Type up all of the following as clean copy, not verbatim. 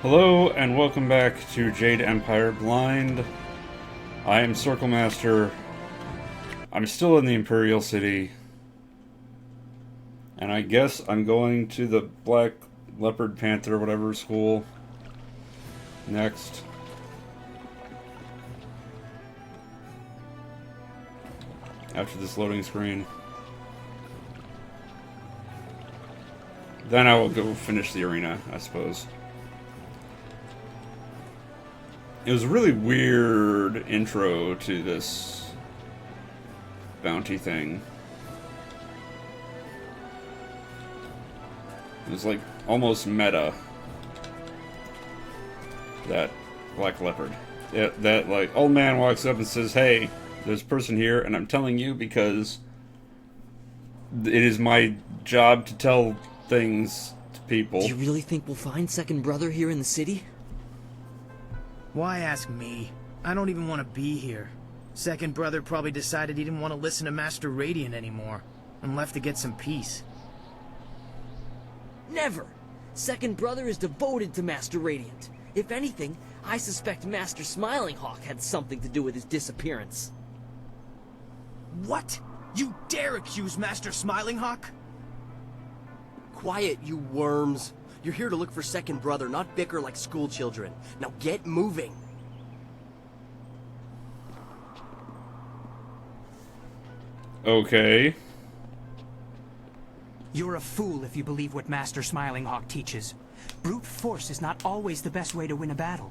Hello and welcome back to Jade Empire Blind. I am Circle Master. I'm still in the Imperial City. And I guess I'm going to the Black Leopard Panther whatever school next. After this loading screen. Then I will go finish the arena, I suppose. It was a really weird intro to this bounty thing. It was like almost meta. That Black Leopard. That like old man walks up and says, "Hey, there's a person here, and I'm telling you because it is my job to tell things to people." Do you really think we'll find second brother here in the city? Why ask me? I don't even want to be here. Second brother probably decided he didn't want to listen to Master Radiant anymore, and left to get some peace. Never! Second brother is devoted to Master Radiant. If anything, I suspect Master Smiling Hawk had something to do with his disappearance. What? You dare accuse Master Smiling Hawk? Quiet, you worms. You're here to look for second brother, not bicker like school children. Now get moving. Okay. You're a fool if you believe what Master Smiling Hawk teaches. Brute force is not always the best way to win a battle.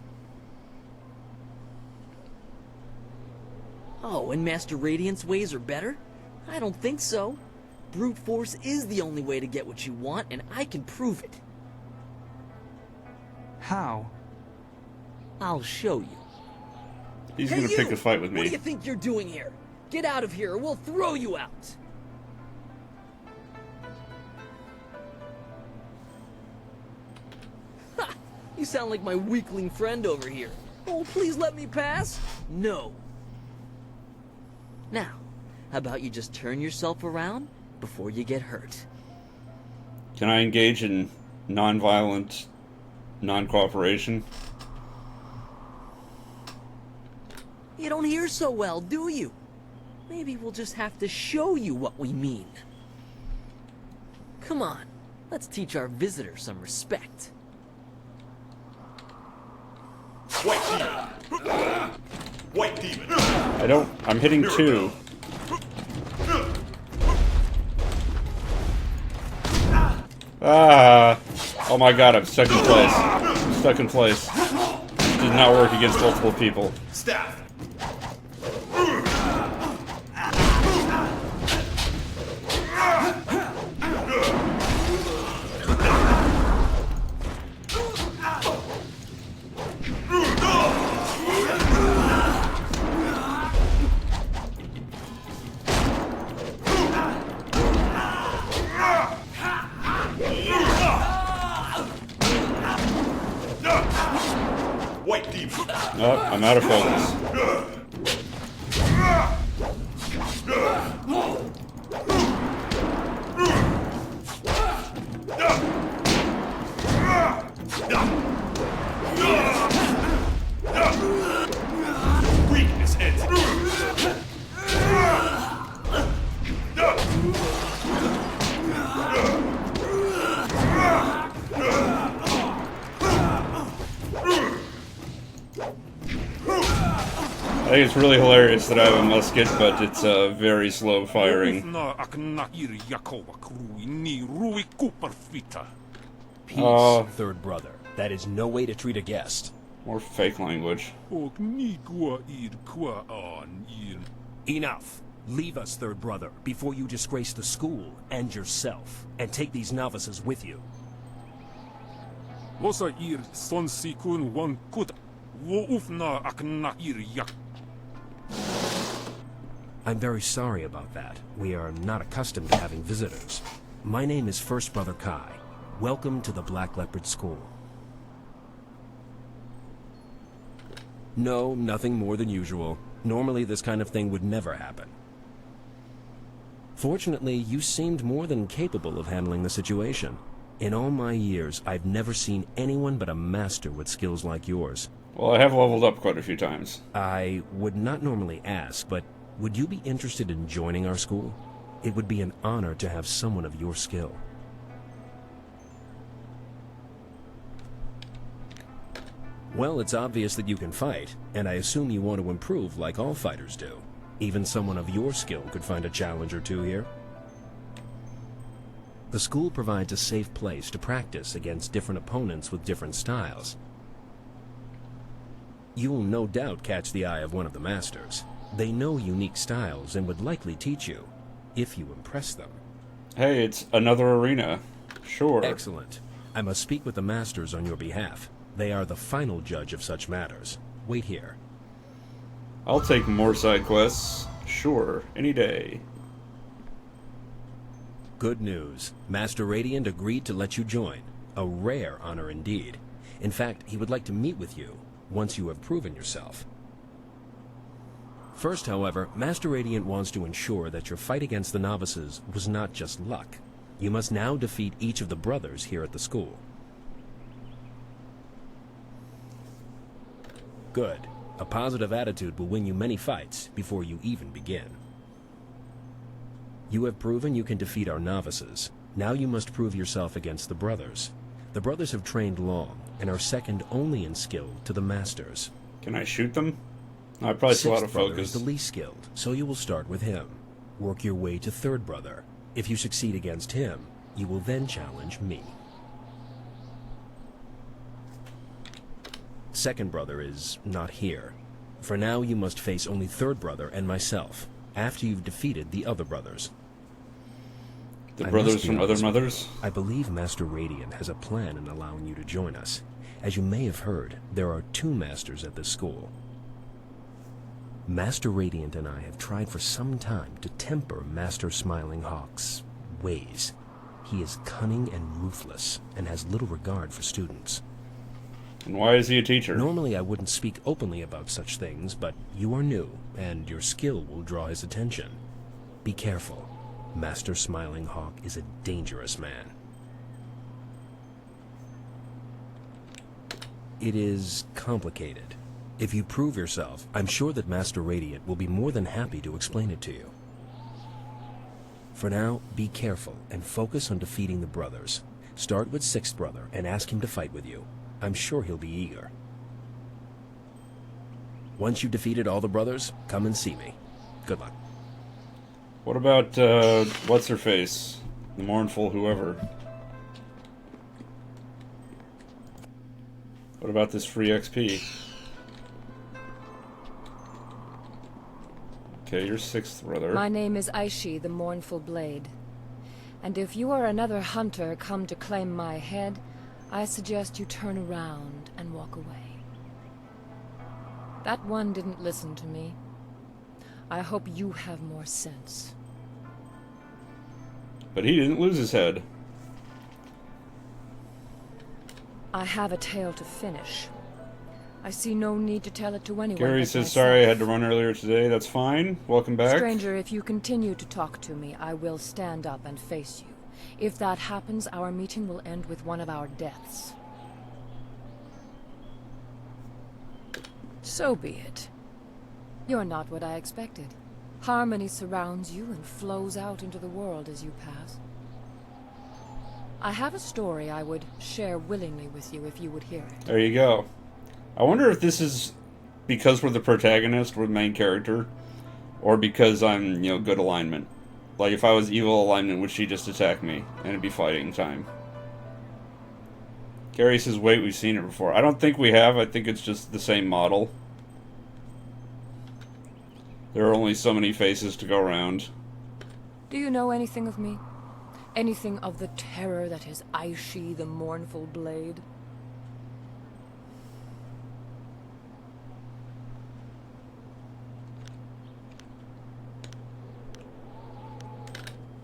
Oh, and Master Radiant's ways are better? I don't think so. Brute force is the only way to get what you want, and I can prove it. How? I'll show you. He's Hey, gonna pick a fight with me. What do you think you're doing here? Get out of here or we'll throw you out! Ha! You sound like my weakling friend over here. Oh, please let me pass? No. Now, how about you just turn yourself around before you get hurt? Can I engage in non-violent non-cooperation? You don't hear so well, do you? Maybe we'll just have to show you what we mean. Come on, let's teach our visitor some respect. White demon. White demon. I'm hitting two. Ah! Oh my god, I'm stuck in place. I'm stuck in place. Did not work against multiple people. Staff. White demon. Oh, I'm out of focus. Weakness ends. I think it's really hilarious that I have a musket, but it's very slow firing. Peace, third brother. That is no way to treat a guest. More fake language. Enough. Leave us, third brother, before you disgrace the school and yourself, and take these novices with you. I'm very sorry about that. We are not accustomed to having visitors. My name is First Brother Kai. Welcome to the Black Leopard School. No, nothing more than usual. Normally this kind of thing would never happen. Fortunately, you seemed more than capable of handling the situation. In all my years, I've never seen anyone but a master with skills like yours. Well, I have leveled up quite a few times. I would not normally ask, but would you be interested in joining our school? It would be an honor to have someone of your skill. Well, it's obvious that you can fight, and I assume you want to improve like all fighters do. Even someone of your skill could find a challenge or two here. The school provides a safe place to practice against different opponents with different styles. You will no doubt catch the eye of one of the masters. They know unique styles and would likely teach you, if you impress them. Hey, it's another arena. Sure. Excellent. I must speak with the masters on your behalf. They are the final judge of such matters. Wait here. I'll take more side quests. Sure, any day. Good news. Master Radiant agreed to let you join. A rare honor indeed. In fact, he would like to meet with you once you have proven yourself. First, however, Master Radiant wants to ensure that your fight against the novices was not just luck. You must now defeat each of the brothers here at the school. Good. A positive attitude will win you many fights before you even begin. You have proven you can defeat our novices. Now you must prove yourself against the brothers. The brothers have trained long and are second only in skill to the masters. Can I shoot them? I probably still out of Sixth brother focus. is the least skilled, so you will start with him. Work your way to third brother. If you succeed against him, you will then challenge me. Second brother is not here. For now, you must face only third brother and myself, after you've defeated the other brothers. The I brothers must be from other honest with mothers? you. I believe Master Radiant has a plan in allowing you to join us. As you may have heard, there are 2 masters at this school. Master Radiant and I have tried for some time to temper Master Smiling Hawk's ways. He is cunning and ruthless, and has little regard for students. And why is he a teacher? Normally I wouldn't speak openly about such things, but you are new, and your skill will draw his attention. Be careful. Master Smiling Hawk is a dangerous man. It is complicated. If you prove yourself, I'm sure that Master Radiant will be more than happy to explain it to you. For now, be careful and focus on defeating the brothers. Start with sixth brother and ask him to fight with you. I'm sure he'll be eager. Once you've defeated all the brothers, come and see me. Good luck. What about, what's-her-face? The mournful whoever. What about this free XP? Okay, you're sixth brother. My name is Aishi, the Mournful Blade. And if you are another hunter come to claim my head, I suggest you turn around and walk away. That one didn't listen to me. I hope you have more sense. But he didn't lose his head. I have a tale to finish. I see no need to tell it to anyone. Gary but says, myself. sorry I had to run earlier today. That's fine. Welcome back. Stranger, if you continue to talk to me, I will stand up and face you. If that happens, our meeting will end with one of our deaths. So be it. You're not what I expected. Harmony surrounds you and flows out into the world as you pass. I have a story I would share willingly with you if you would hear it. There you go. I wonder if this is because we're the protagonist, we're the main character, or because I'm, good alignment. Like, if I was evil alignment, would she just attack me? And it'd be fighting time. Gary says, wait, we've seen it before. I don't think we have. I think it's just the same model. There are only so many faces to go around. Do you know anything of me? Anything of the terror that is Aishi, the Mournful Blade?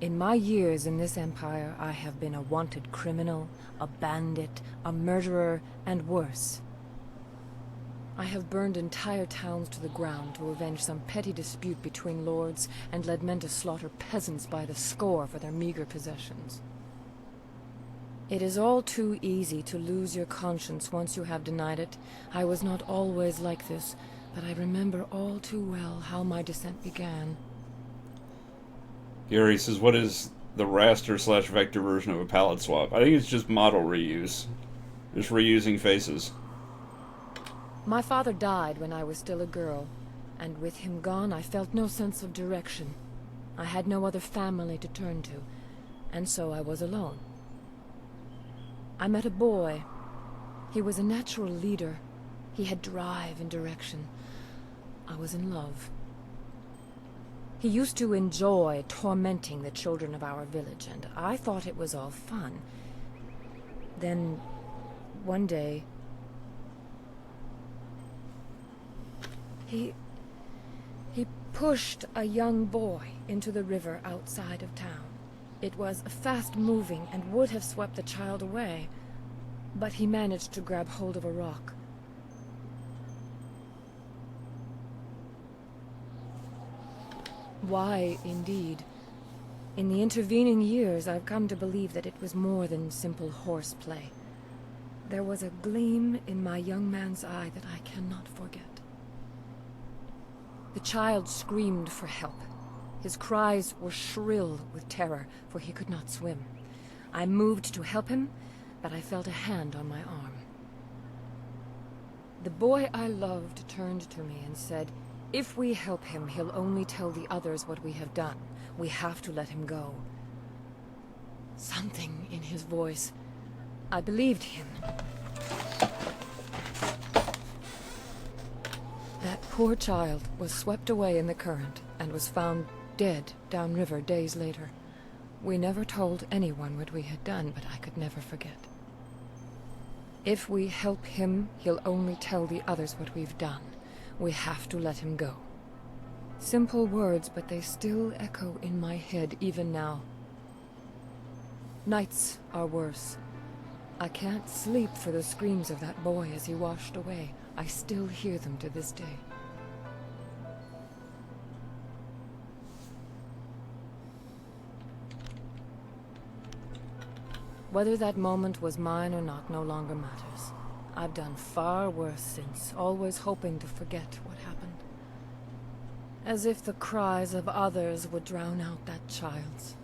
In my years in this empire, I have been a wanted criminal, a bandit, a murderer, and worse. I have burned entire towns to the ground to avenge some petty dispute between lords, and led men to slaughter peasants by the score for their meager possessions. It is all too easy to lose your conscience once you have denied it. I was not always like this, but I remember all too well how my descent began. Gary says, what is the raster/vector version of a palette swap? I think it's just model reuse. Just reusing faces. My father died when I was still a girl, and with him gone, I felt no sense of direction. I had no other family to turn to, and so I was alone. I met a boy. He was a natural leader. He had drive and direction. I was in love. He used to enjoy tormenting the children of our village, and I thought it was all fun. Then, one day, he pushed a young boy into the river outside of town. It was fast-moving and would have swept the child away, but he managed to grab hold of a rock. Why, indeed. In the intervening years, I've come to believe that it was more than simple horseplay. There was a gleam in my young man's eye that I cannot forget. The child screamed for help. His cries were shrill with terror, for he could not swim. I moved to help him, but I felt a hand on my arm. The boy I loved turned to me and said, "If we help him, he'll only tell the others what we have done. We have to let him go." Something in his voice. I believed him. That poor child was swept away in the current and was found dead downriver days later. We never told anyone what we had done, but I could never forget. If we help him, he'll only tell the others what we've done. We have to let him go. Simple words, but they still echo in my head even now. Nights are worse. I can't sleep for the screams of that boy as he washed away. I still hear them to this day. Whether that moment was mine or not no longer matters. I've done far worse since, always hoping to forget what happened. As if the cries of others would drown out that child's.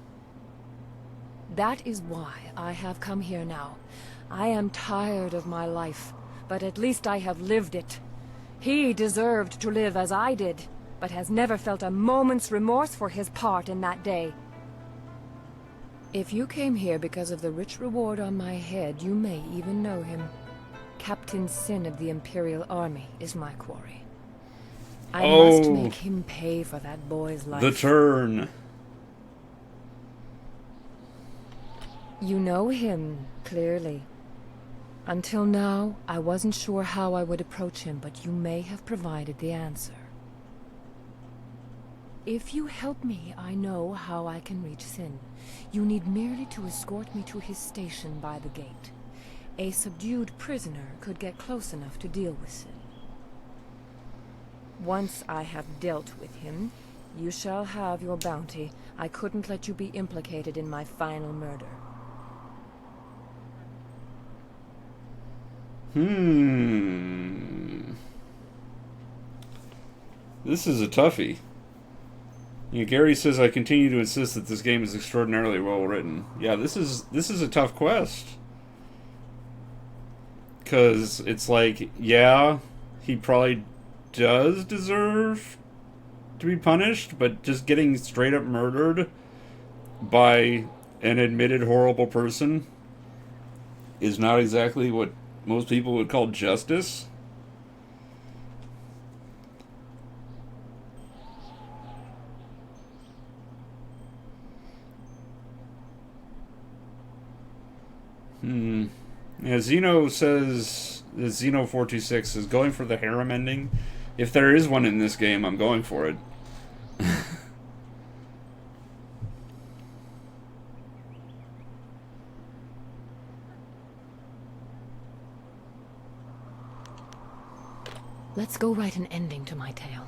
That is why I have come here now. I am tired of my life, but at least I have lived it. He deserved to live as I did, but has never felt a moment's remorse for his part in that day. If you came here because of the rich reward on my head, you may even know him. Captain Sin of the Imperial Army is my quarry. I must make him pay for that boy's life. The turn. You know him, clearly. Until now, I wasn't sure how I would approach him, but you may have provided the answer. If you help me, I know how I can reach Sin. You need merely to escort me to his station by the gate. A subdued prisoner could get close enough to deal with Sin. Once I have dealt with him, you shall have your bounty. I couldn't let you be implicated in my final murder. This is a toughie. Gary says, I continue to insist that this game is extraordinarily well written. Yeah, this is a tough quest. Because it's like, yeah, he probably does deserve to be punished, but just getting straight up murdered by an admitted horrible person is not exactly what most people would call justice. Yeah, Xeno says, Xeno426 is going for the harem ending. If there is one in this game, I'm going for it. Let's go write an ending to my tale.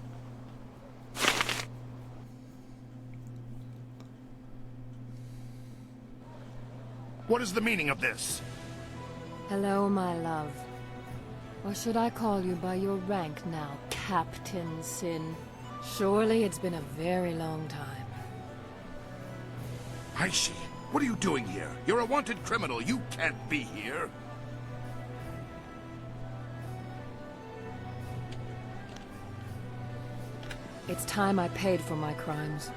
What is the meaning of this? Hello, my love. Or should I call you by your rank now, Captain Sin? Surely it's been a very long time. Aishi, what are you doing here? You're a wanted criminal. You can't be here. It's time I paid for my crimes.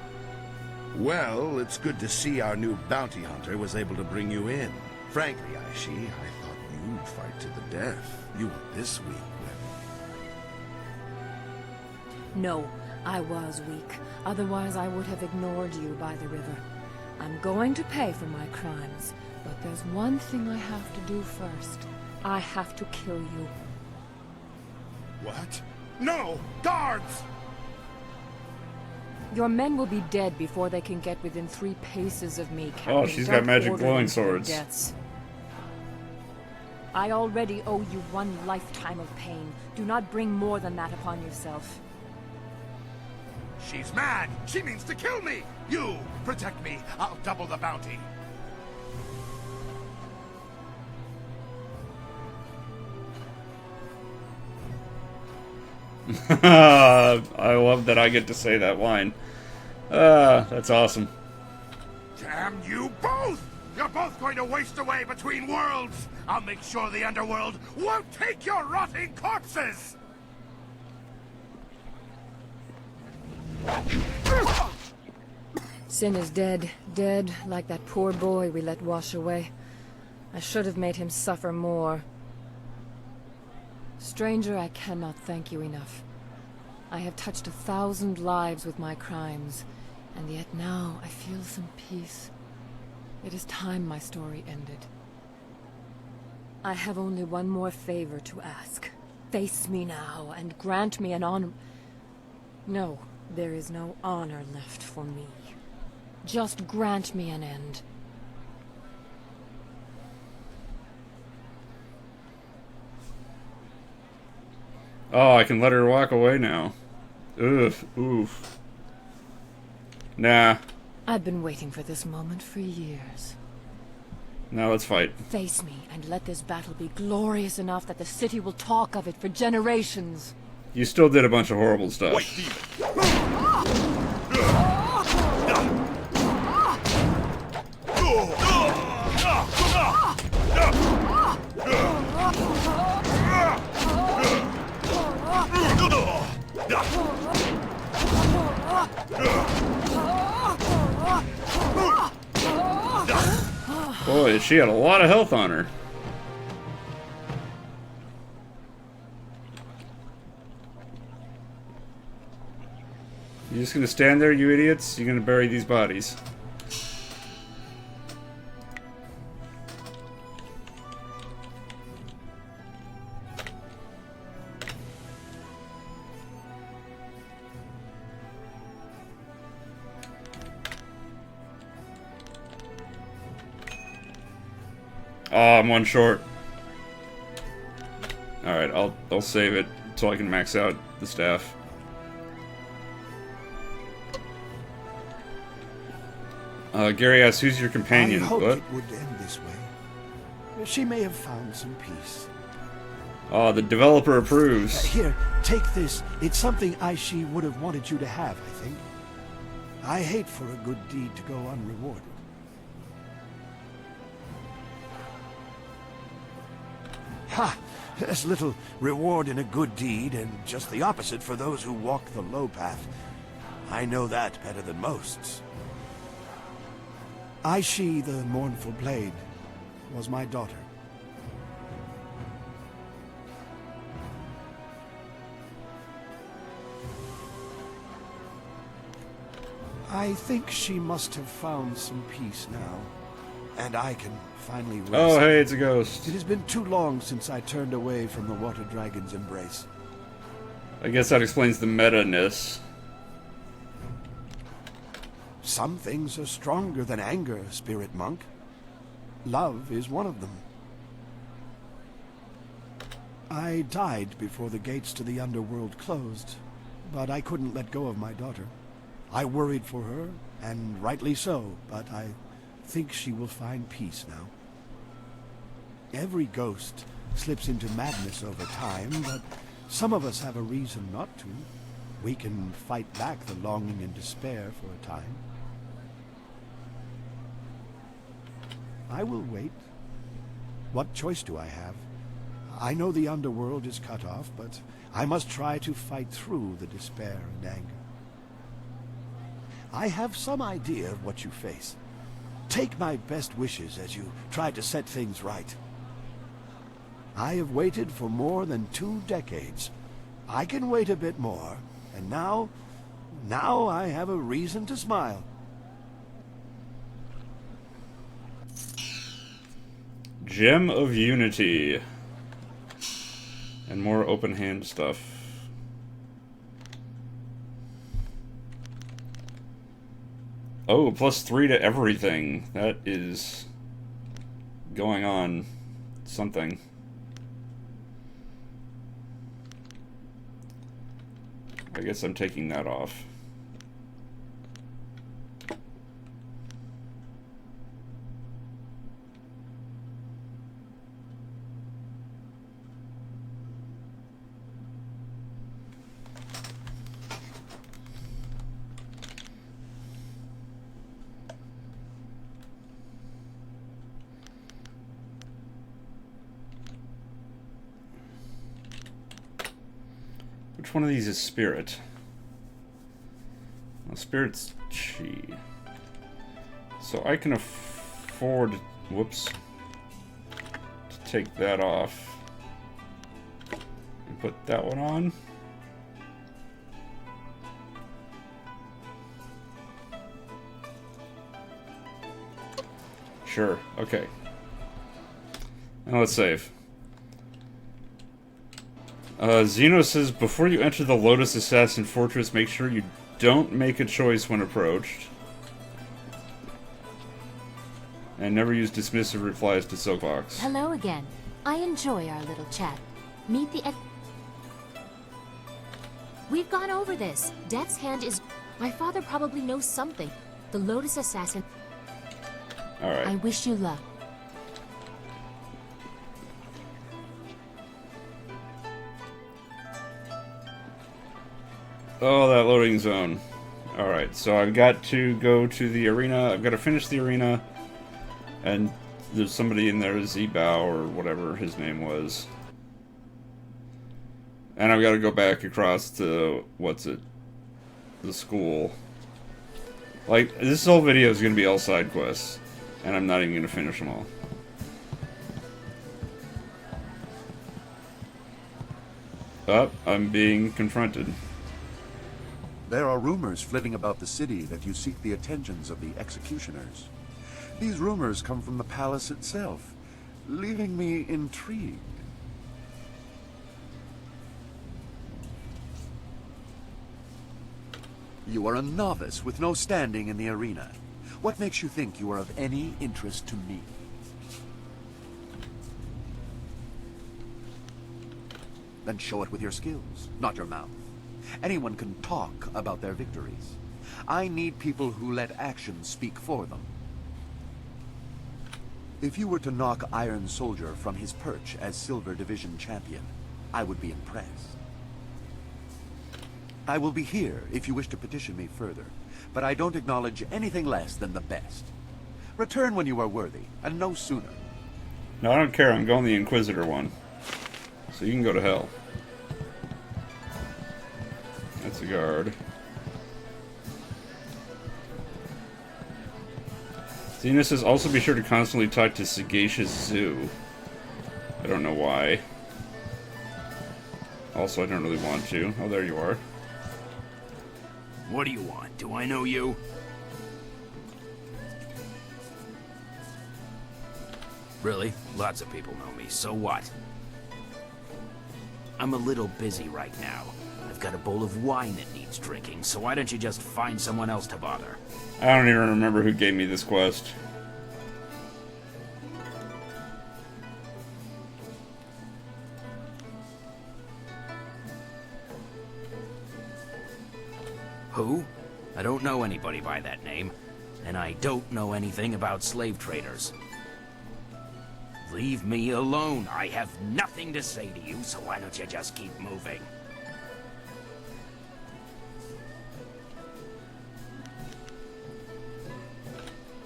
Well, it's good to see our new bounty hunter was able to bring you in. Frankly, Aishi, I thought you'd fight to the death. You were this weak when... No, I was weak. Otherwise I would have ignored you by the river. I'm going to pay for my crimes, but there's one thing I have to do first. I have to kill you. What? No! Guards! Your men will be dead before they can get within 3 paces of me, Captain. Oh, she's got Don't magic order glowing them to their swords. deaths. I already owe you 1 lifetime of pain. Do not bring more than that upon yourself. She's mad! She means to kill me! You! Protect me! I'll double the bounty! I love that I get to say that line. That's awesome. Damn you both! You're both going to waste away between worlds! I'll make sure the underworld won't take your rotting corpses! Sin is dead. Dead like that poor boy we let wash away. I should have made him suffer more. Stranger, I cannot thank you enough. I have touched 1,000 lives with my crimes, and yet now I feel some peace. It is time my story ended. I have only one more favor to ask. Face me now, and grant me an honor... No, there is no honor left for me. Just grant me an end. Oh, I can let her walk away now. Oof, oof. Nah. I've been waiting for this moment for years. Now let's fight. Face me, and let this battle be glorious enough that the city will talk of it for generations. You still did a bunch of horrible stuff. White demon. Boy, she had a lot of health on her. You just gonna stand there, you idiots? You're gonna bury these bodies. Oh, I'm one short. Alright, I'll save it so I can max out the staff. Gary asks, who's your companion? I hoped What? it would end this way. She may have found some peace. Oh, the developer approves. Here, take this. It's something Aishi would have wanted you to have, I think. I hate for a good deed to go unrewarded. Ha! There's little reward in a good deed, and just the opposite for those who walk the low path. I know that better than most. Aishi, the Mournful Blade, was my daughter. I think she must have found some peace now, and I can finally rest. Oh, hey, it's a ghost. It has been too long since I turned away from the Water Dragon's embrace. I guess that explains the meta-ness. Some things are stronger than anger, Spirit Monk. Love is one of them. I died before the gates to the underworld closed, but I couldn't let go of my daughter. I worried for her, and rightly so, but I think she will find peace now. Every ghost slips into madness over time, but some of us have a reason not to. We can fight back the longing and despair for a time. I will wait. What choice do I have? I know the underworld is cut off, but I must try to fight through the despair and anger. I have some idea of what you face. Take my best wishes as you try to set things right. I have waited for more than 2 decades. I can wait a bit more, and now I have a reason to smile. Gem of Unity. And more open hand stuff. Oh, +3 to everything. That is going on something. I guess I'm taking that off. Which one of these is spirit? Well, spirit's chi. So I can afford, whoops, to take that off and put that one on. Sure, okay. Now let's save. Zeno says, before you enter the Lotus Assassin Fortress, make sure you don't make a choice when approached. And never use dismissive replies to Soapbox. Hello again. I enjoy our little chat. Meet the We've gone over this. Death's Hand is... My father probably knows something. The Lotus Assassin... Alright. I wish you luck. Oh, that loading zone. Alright, so I've got to go to the arena. I've got to finish the arena. And there's somebody in there, Zbow, or whatever his name was. And I've got to go back across to, the school. Like, this whole video is going to be all side quests. And I'm not even going to finish them all. Oh, I'm being confronted. There are rumors flitting about the city that you seek the attentions of the executioners. These rumors come from the palace itself, leaving me intrigued. You are a novice with no standing in the arena. What makes you think you are of any interest to me? Then show it with your skills, not your mouth. Anyone can talk about their victories. I need people who let actions speak for them. If you were to knock Iron Soldier from his perch as Silver Division champion, I would be impressed. I will be here if you wish to petition me further, but I don't acknowledge anything less than the best. Return when you are worthy, and no sooner. No, I don't care. I'm going the Inquisitor one. So you can go to hell. That's a guard. Zena says, also be sure to constantly talk to Sagacious Zoo. I don't know why. Also, I don't really want to. Oh, there you are. What do you want? Do I know you? Really? Lots of people know me, so what? I'm a little busy right now. I've got a bowl of wine that needs drinking, so why don't you just find someone else to bother? I don't even remember who gave me this quest. Who? I don't know anybody by that name, and I don't know anything about slave traders. Leave me alone. I have nothing to say to you, so why don't you just keep moving?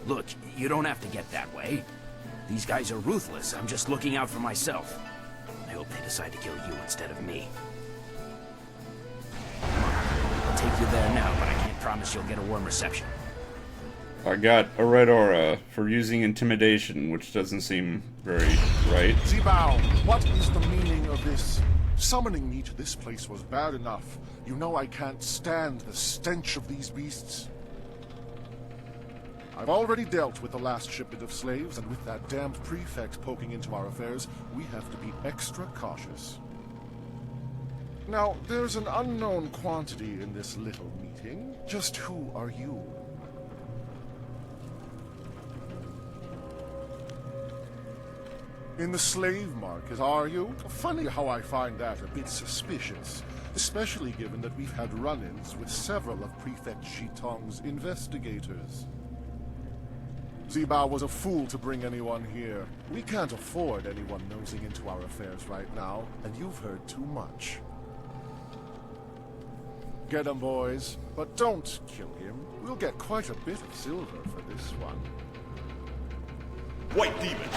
Look, you don't have to get that way. These guys are ruthless. I'm just looking out for myself. I hope they decide to kill you instead of me. I'll take you there now, but I can't promise you'll get a warm reception. I got a red aura for using intimidation, which doesn't seem very right. Zibao, what is the meaning of this? Summoning me to this place was bad enough. You know I can't stand the stench of these beasts. I've already dealt with the last shipment of slaves, and with that damned prefect poking into our affairs, we have to be extra cautious. Now, there's an unknown quantity in this little meeting. Just who are you? In the slave market, are you? Funny how I find that a bit suspicious, especially given that we've had run-ins with several of Prefect Shitong's investigators. Zibao was a fool to bring anyone here. We can't afford anyone nosing into our affairs right now, and you've heard too much. Get him, boys, but don't kill him. We'll get quite a bit of silver for this one. White Demon!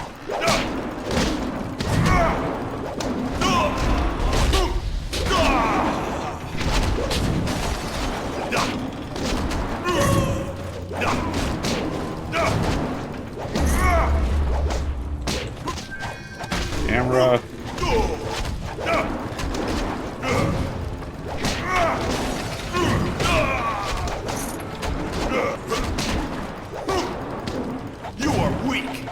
Camera. You are weak!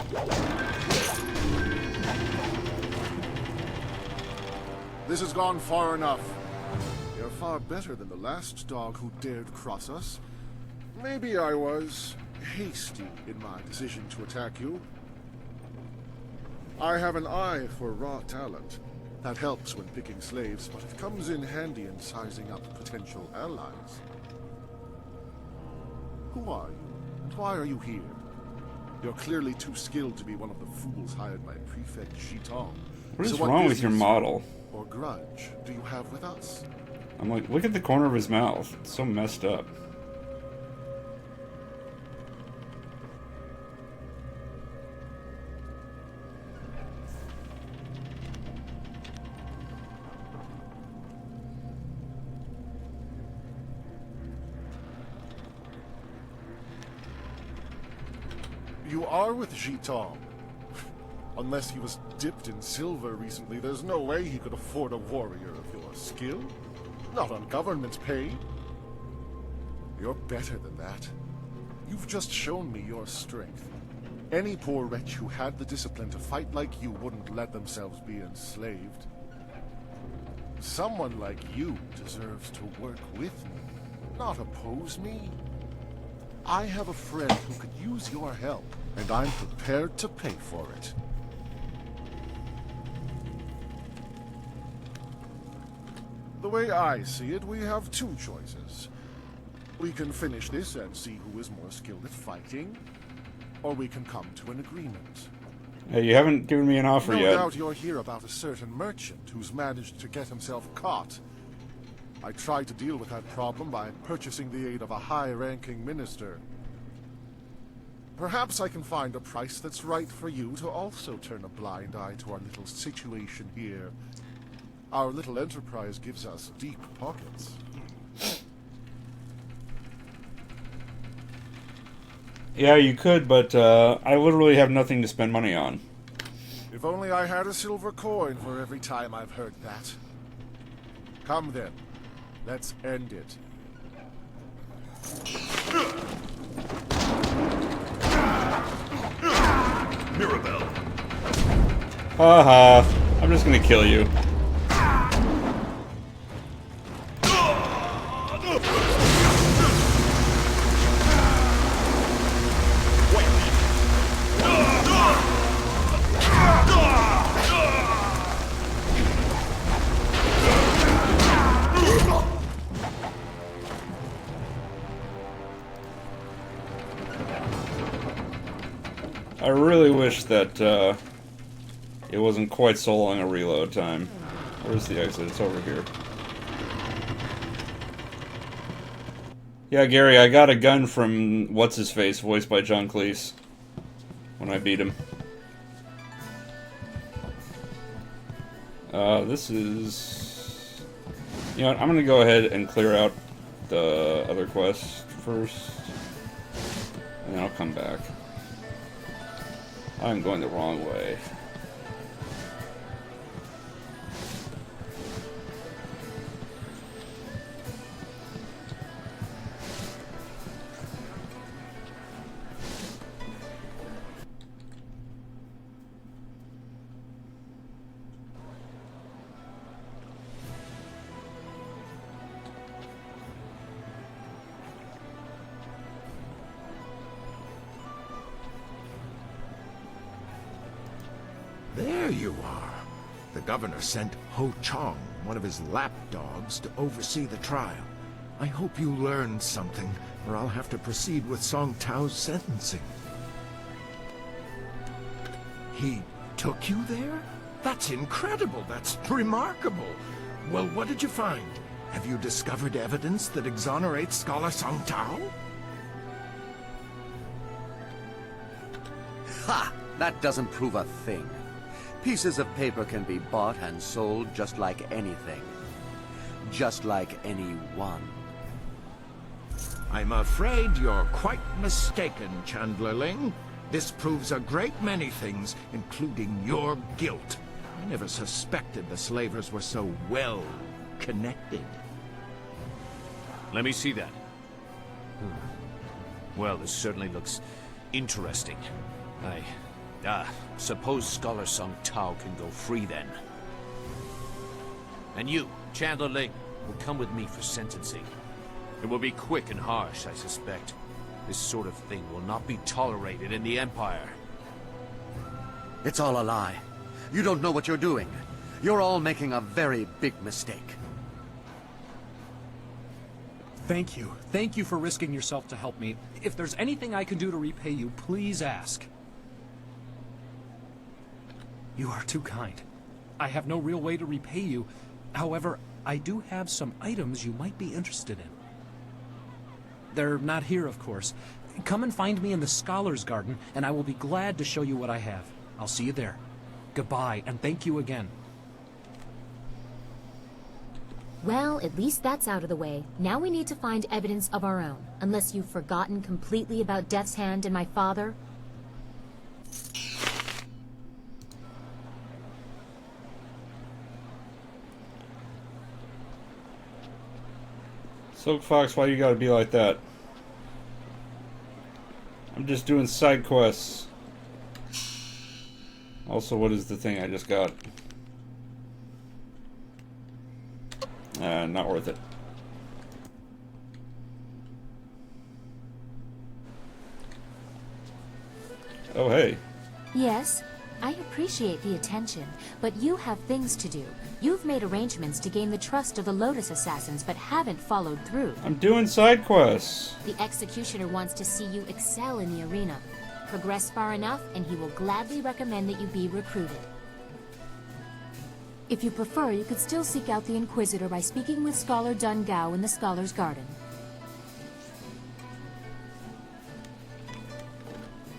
This has gone far enough. You're far better than the last dog who dared cross us. Maybe I was hasty in my decision to attack you. I have an eye for raw talent. That helps when picking slaves, but it comes in handy in sizing up potential allies. Who are you, and why are you here? You're clearly too skilled to be one of the fools hired by Prefect Shitong. What is wrong with your model? Or grudge do you have with us? I'm like, look at the corner of his mouth. It's so messed up. You are with Shitong. Unless he was dipped in silver recently, there's no way he could afford a warrior of your skill. Not on government pay. You're better than that. You've just shown me your strength. Any poor wretch who had the discipline to fight like you wouldn't let themselves be enslaved. Someone like you deserves to work with me, not oppose me. I have a friend who could use your help, and I'm prepared to pay for it. The way I see it, we have two choices. We can finish this and see who is more skilled at fighting, or we can come to an agreement. Hey, you haven't given me an offer yet. No doubt you'll hear about a certain merchant who's managed to get himself caught. I tried to deal with that problem by purchasing the aid of a high-ranking minister. Perhaps I can find a price that's right for you to also turn a blind eye to our little situation here. Our little enterprise gives us deep pockets. Yeah, you could, but I literally have nothing to spend money on. If only I had a silver coin for every time I've heard that. Come then. Let's end it. Mirabelle. Haha. I'm just gonna kill you. I really wish that it wasn't quite so long a reload time. Where's the exit? It's over here. Yeah, Gary, I got a gun from What's-His-Face, voiced by John Cleese, when I beat him. This is... You know what, I'm gonna go ahead and clear out the other quest first, and then I'll come back. I'm going the wrong way. There you are. The governor sent Ho Chong, one of his lapdogs, to oversee the trial. I hope you learned something, or I'll have to proceed with Song Tao's sentencing. He took you there? That's incredible. That's remarkable. Well, what did you find? Have you discovered evidence that exonerates Scholar Song Tao? Ha! That doesn't prove a thing. Pieces of paper can be bought and sold just like anything. Just like anyone. I'm afraid you're quite mistaken, Chandlerling. This proves a great many things, including your guilt. I never suspected the slavers were so well connected. Let me see that. Well, this certainly looks interesting. Suppose Scholar Song Tao can go free then. And you, Chandler Ling, will come with me for sentencing. It will be quick and harsh, I suspect. This sort of thing will not be tolerated in the Empire. It's all a lie. You don't know what you're doing. You're all making a very big mistake. Thank you. Thank you for risking yourself to help me. If there's anything I can do to repay you, please ask. You are too kind. I have no real way to repay you. However, I do have some items you might be interested in. They're not here, of course. Come and find me in the Scholar's Garden, and I will be glad to show you what I have. I'll see you there. Goodbye, and thank you again. Well, at least that's out of the way. Now we need to find evidence of our own. Unless you've forgotten completely about Death's Hand and my father. Silk Fox, why you gotta be like that? I'm just doing side quests. Also, what is the thing I just got? Not worth it. Oh, hey. Yes, I appreciate the attention, but you have things to do. You've made arrangements to gain the trust of the Lotus Assassins, but haven't followed through. I'm doing side quests. The Executioner wants to see you excel in the arena. Progress far enough, and he will gladly recommend that you be recruited. If you prefer, you could still seek out the Inquisitor by speaking with Scholar Dun Gao in the Scholar's Garden.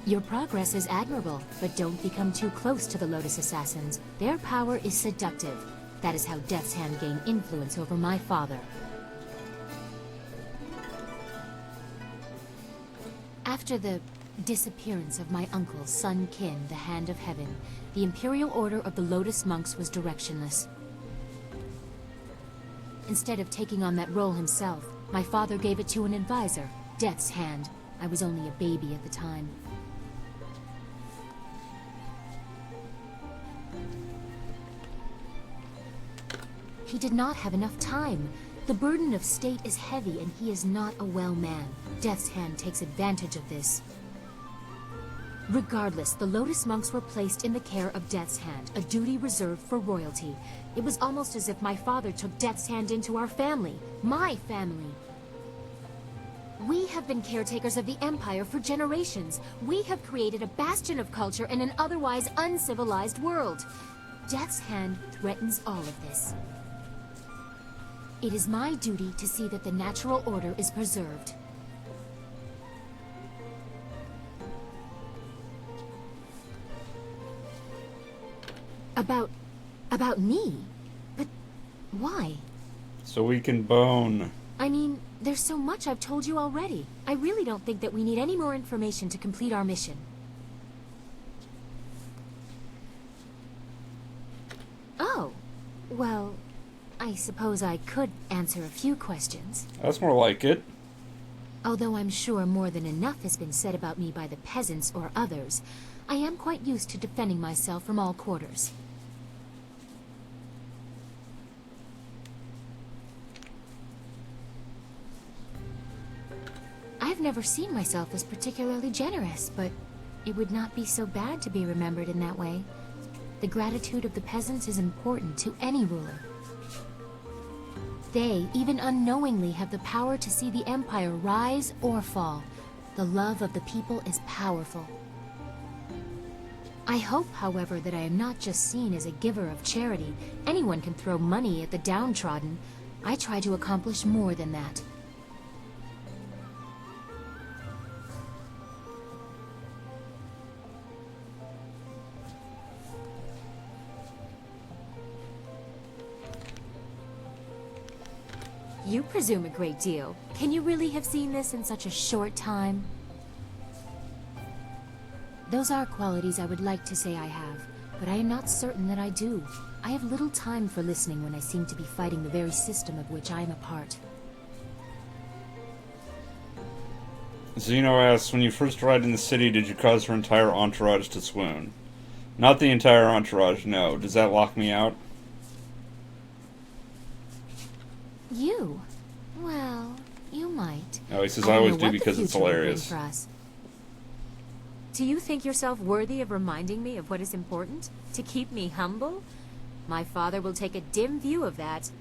Your progress is admirable, but don't become too close to the Lotus Assassins. Their power is seductive. That is how Death's Hand gained influence over my father. After the disappearance of my uncle, Sun Qin, the Hand of Heaven, the Imperial Order of the Lotus Monks was directionless. Instead of taking on that role himself, my father gave it to an advisor, Death's Hand. I was only a baby at the time. He did not have enough time. The burden of state is heavy, and he is not a well man. Death's Hand takes advantage of this. Regardless, the Lotus Monks were placed in the care of Death's Hand, a duty reserved for royalty. It was almost as if my father took Death's Hand into our family. My family! We have been caretakers of the Empire for generations. We have created a bastion of culture in an otherwise uncivilized world. Death's Hand threatens all of this. It is my duty to see that the natural order is preserved. About me? But why? So we can bone. I mean, there's so much I've told you already. I really don't think that we need any more information to complete our mission. Oh, well, I suppose I could answer a few questions. That's more like it. Although I'm sure more than enough has been said about me by the peasants or others, I am quite used to defending myself from all quarters. I've never seen myself as particularly generous, but it would not be so bad to be remembered in that way. The gratitude of the peasants is important to any ruler. They, even unknowingly, have the power to see the Empire rise or fall. The love of the people is powerful. I hope, however, that I am not just seen as a giver of charity. Anyone can throw money at the downtrodden. I try to accomplish more than that. You presume a great deal. Can you really have seen this in such a short time? Those are qualities I would like to say I have, but I am not certain that I do. I have little time for listening when I seem to be fighting the very system of which I am a part. Zeno asks, when you first arrived in the city, did you cause her entire entourage to swoon? Not the entire entourage, no. Does that lock me out? You? Well, you might. Oh, he says I always do because it's hilarious. Do you think yourself worthy of reminding me of what is important? To keep me humble? My father will take a dim view of that.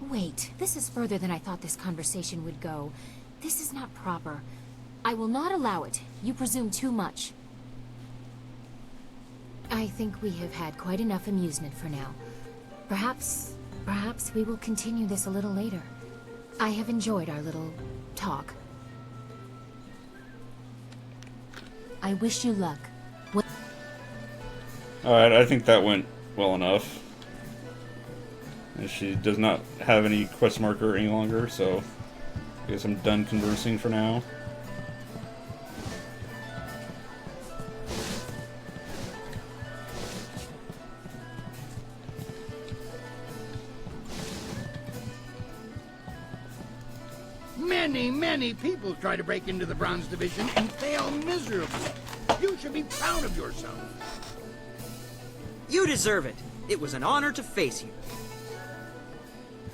Wait, this is further than I thought this conversation would go. This is not proper. I will not allow it. You presume too much. I think we have had quite enough amusement for now. Perhaps we will continue this a little later. I have enjoyed our little talk. I wish you luck. Alright, I think that went well enough. And she does not have any quest marker any longer, so I guess I'm done conversing for now. Many people try to break into the Bronze Division and fail miserably. You should be proud of yourself. You deserve it. It was an honor to face you.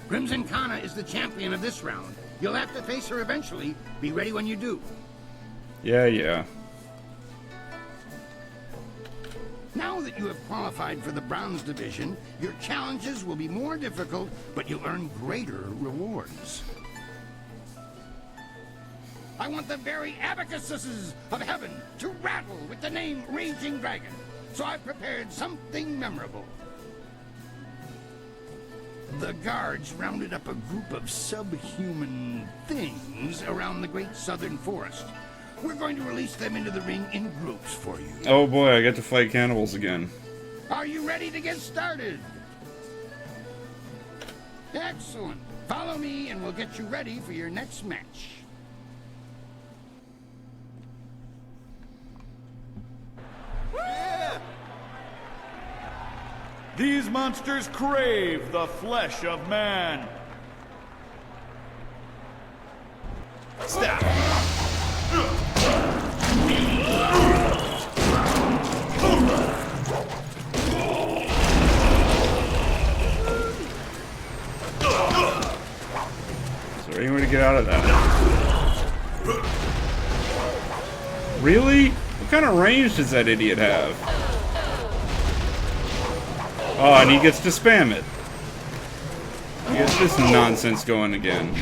Crimson Kana is the champion of this round. You'll have to face her eventually. Be ready when you do. Yeah. Now that you have qualified for the Bronze Division, your challenges will be more difficult, but you'll earn greater rewards. I want the very abacuses of heaven to rattle with the name Raging Dragon, so I've prepared something memorable. The guards rounded up a group of subhuman things around the great southern forest. We're going to release them into the ring in groups for you. Oh boy, I get to fight cannibals again. Are you ready to get started? Excellent. Follow me and we'll get you ready for your next match. These monsters crave the flesh of man. Stop. Is there any way to get out of that? Really? What kind of range does that idiot have? Oh, and he gets to spam it. Get this nonsense going again.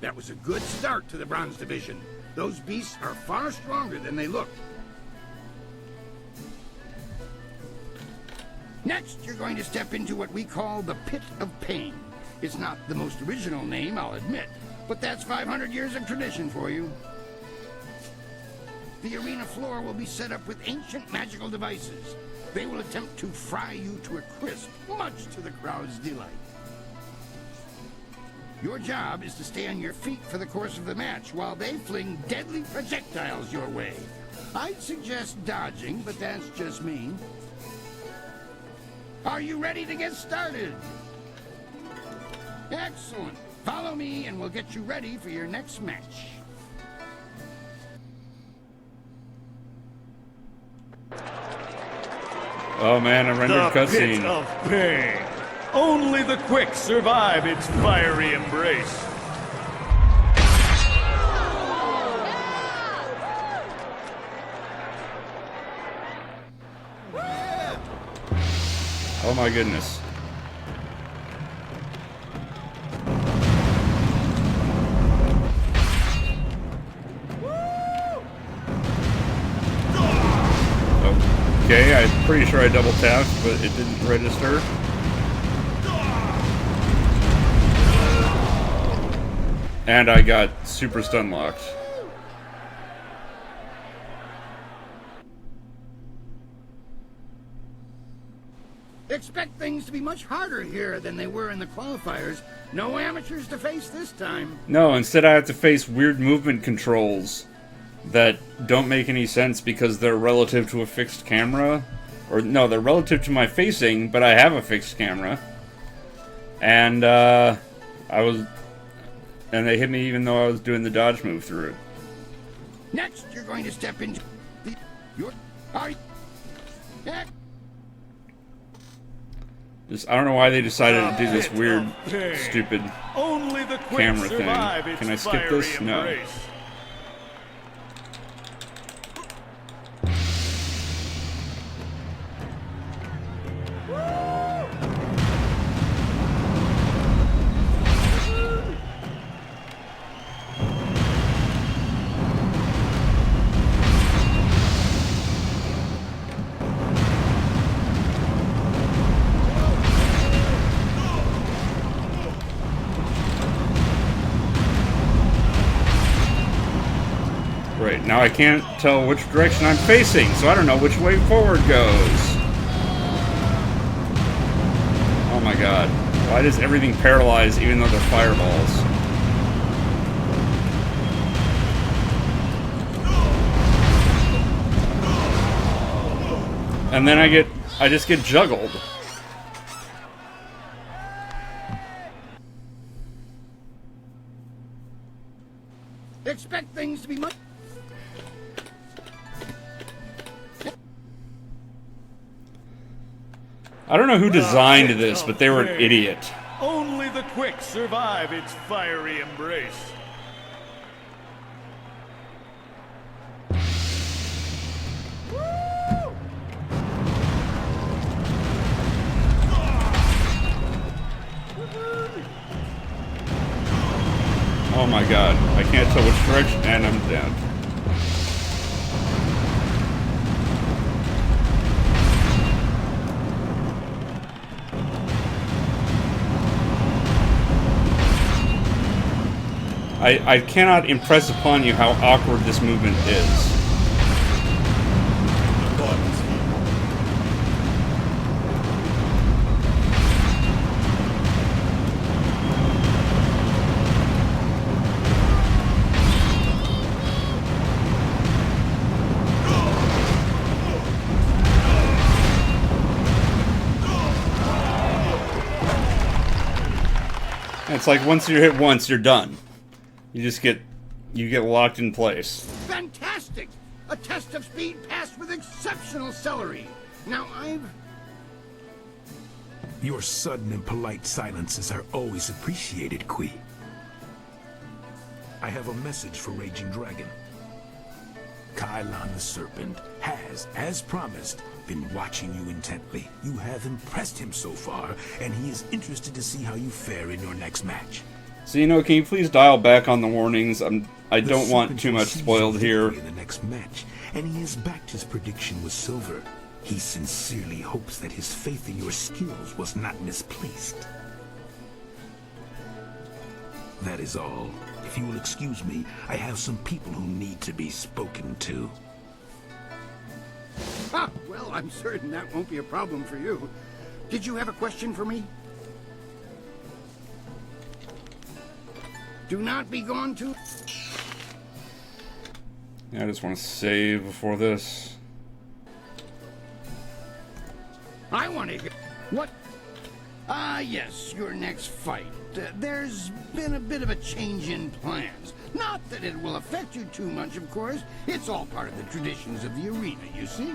That was a good start to the Bronze Division. Those beasts are far stronger than they look. Next, you're going to step into what we call the Pit of Pain. It's not the most original name, I'll admit, but that's 500 years of tradition for you. The arena floor will be set up with ancient magical devices. They will attempt to fry you to a crisp, much to the crowd's delight. Your job is to stay on your feet for the course of the match while they fling deadly projectiles your way. I'd suggest dodging, but that's just me. Are you ready to get started? Excellent. Follow me and we'll get you ready for your next match. Oh man, a rendered cutscene. Pit of pain. Only the quick survive its fiery embrace. Oh my goodness. Okay, I'm pretty sure I double tapped, but it didn't register. And I got super stun locked. Expect things to be much harder here than they were in the qualifiers. No amateurs to face this time. No, instead I have to face weird movement controls that don't make any sense because they're relative to a fixed camera. Or, no, they're relative to my facing, but I have a fixed camera. And, and they hit me even though I was doing the dodge move through it. Next, you're going to step into the... Just, I don't know why they decided to do this weird, stupid Only the quick camera survive thing. its Can I skip this? fiery No. embrace. Right, now I can't tell which direction I'm facing, so I don't know which way forward goes. Oh my god. Why does everything paralyze even though they're fireballs? And then I just get juggled. Expect things to be much... I don't know who designed this, but they were an idiot. Only the quick survive its fiery embrace. Oh my god, I can't tell which direction, and I'm down. I cannot impress upon you how awkward this movement is. It's like once you hit once, you're done. You get locked in place. Fantastic! A test of speed passed with exceptional celery. Now Your sudden and polite silences are always appreciated, Kui. I have a message for Raging Dragon. Kylon the Serpent has, as promised, been watching you intently. You have impressed him so far, and he is interested to see how you fare in your next match. So, you know, can you please dial back on the warnings? I don't want too much spoiled here. In the next match, and he has backed his prediction with silver. He sincerely hopes that his faith in your skills was not misplaced. That is all. If you will excuse me, I have some people who need to be spoken to. Ah, well, I'm certain that won't be a problem for you. Did you have a question for me? Do not be gone too... Yeah, I just want to save before this. I want to hear... What? Ah, yes, your next fight. There's been a bit of a change in plans. Not that it will affect you too much, of course. It's all part of the traditions of the arena, you see?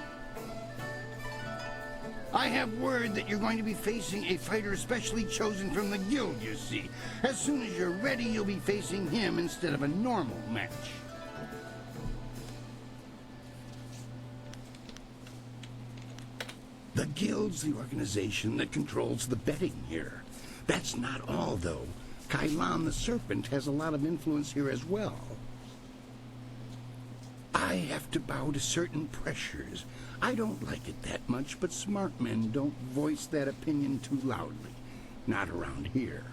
I have word that you're going to be facing a fighter specially chosen from the guild, you see. As soon as you're ready, you'll be facing him instead of a normal match. The guild's the organization that controls the betting here. That's not all, though. Kylon the Serpent has a lot of influence here as well. I have to bow to certain pressures. I don't like it that much, but smart men don't voice that opinion too loudly. Not around here.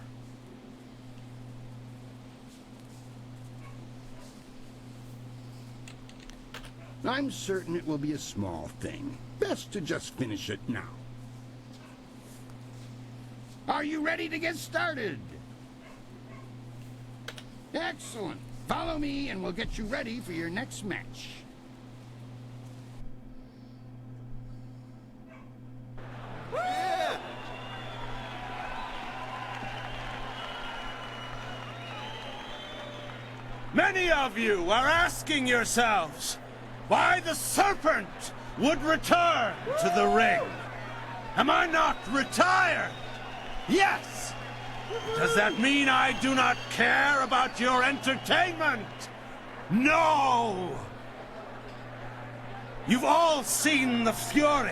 I'm certain it will be a small thing. Best to just finish it now. Are you ready to get started? Excellent. Follow me and we'll get you ready for your next match. Many of you are asking yourselves why the Serpent would return to the ring. Am I not retired? Yes! Does that mean I do not care about your entertainment? No! You've all seen the fury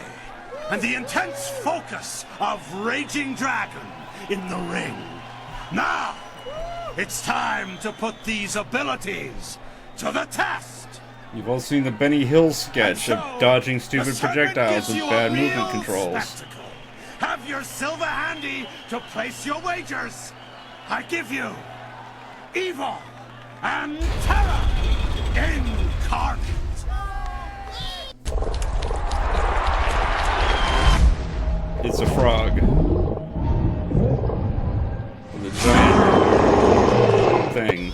and the intense focus of Raging Dragon in the ring. Now, it's time to put these abilities to the test! You've all seen the Benny Hill sketch of dodging stupid projectiles with bad movement controls. Spectacle. Have your silver handy to place your wagers. I give you evil and terror incarnate. It's a frog. With a giant thing.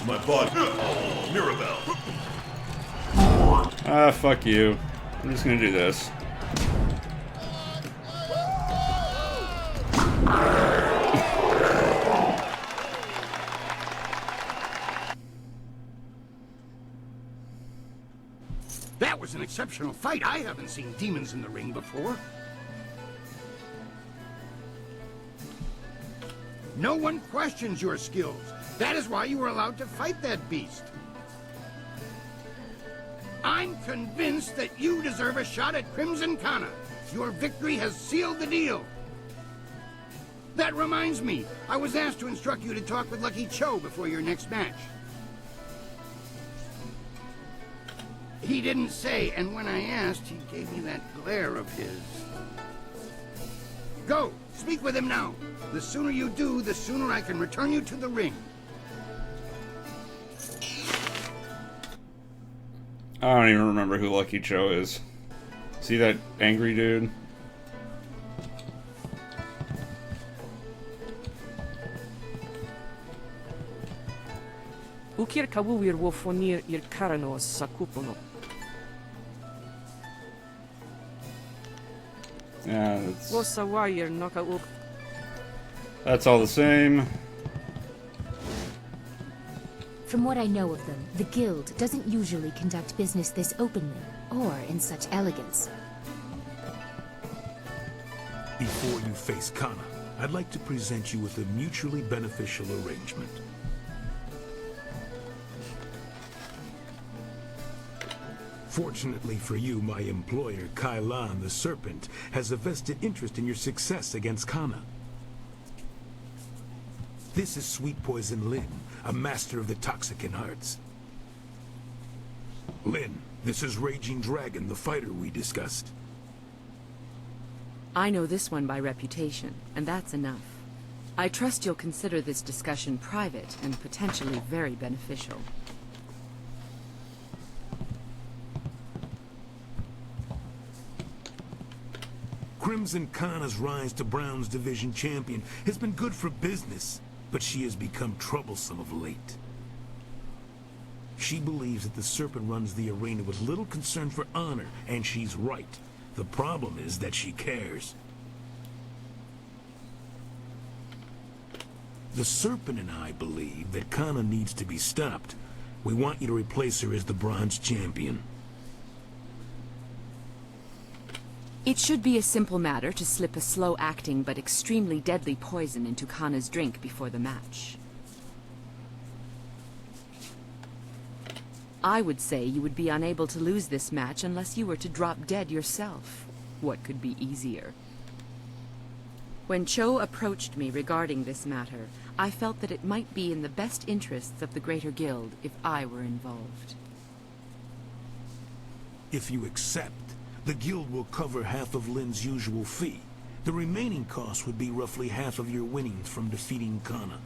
My body. Mirabelle. Ah, fuck you. I'm just gonna do this. That was an exceptional fight. I haven't seen demons in the ring before. No one questions your skills. That is why you were allowed to fight that beast. I'm convinced that you deserve a shot at Crimson Kana. Your victory has sealed the deal. That reminds me, I was asked to instruct you to talk with Lucky Cho before your next match. He didn't say, and when I asked, he gave me that glare of his. Go, speak with him now. The sooner you do, the sooner I can return you to the ring. I don't even remember who Lucky Cho is. See that angry dude? Ukir kawuir wo fonir ir karanos sakupono. Yeah, Wo sawayir noka uk. that's all the same. From what I know of them, the Guild doesn't usually conduct business this openly, or in such elegance. Before you face Kana, I'd like to present you with a mutually beneficial arrangement. Fortunately for you, my employer, Kailan the Serpent, has a vested interest in your success against Kana. This is Sweet Poison Lin, a master of the Toxicant arts. Lin, this is Raging Dragon, the fighter we discussed. I know this one by reputation, and that's enough. I trust you'll consider this discussion private and potentially very beneficial. Crimson Kana's rise to Brown's Division champion has been good for business, but she has become troublesome of late. She believes that the Serpent runs the arena with little concern for honor, and she's right. The problem is that she cares. The Serpent and I believe that Kana needs to be stopped. We want you to replace her as the Bronze Champion. It should be a simple matter to slip a slow-acting but extremely deadly poison into Kana's drink before the match. I would say you would be unable to lose this match unless you were to drop dead yourself. What could be easier? When Cho approached me regarding this matter, I felt that it might be in the best interests of the Greater Guild if I were involved. If you accept, the Guild will cover half of Lin's usual fee. The remaining cost would be roughly half of your winnings from defeating Kana.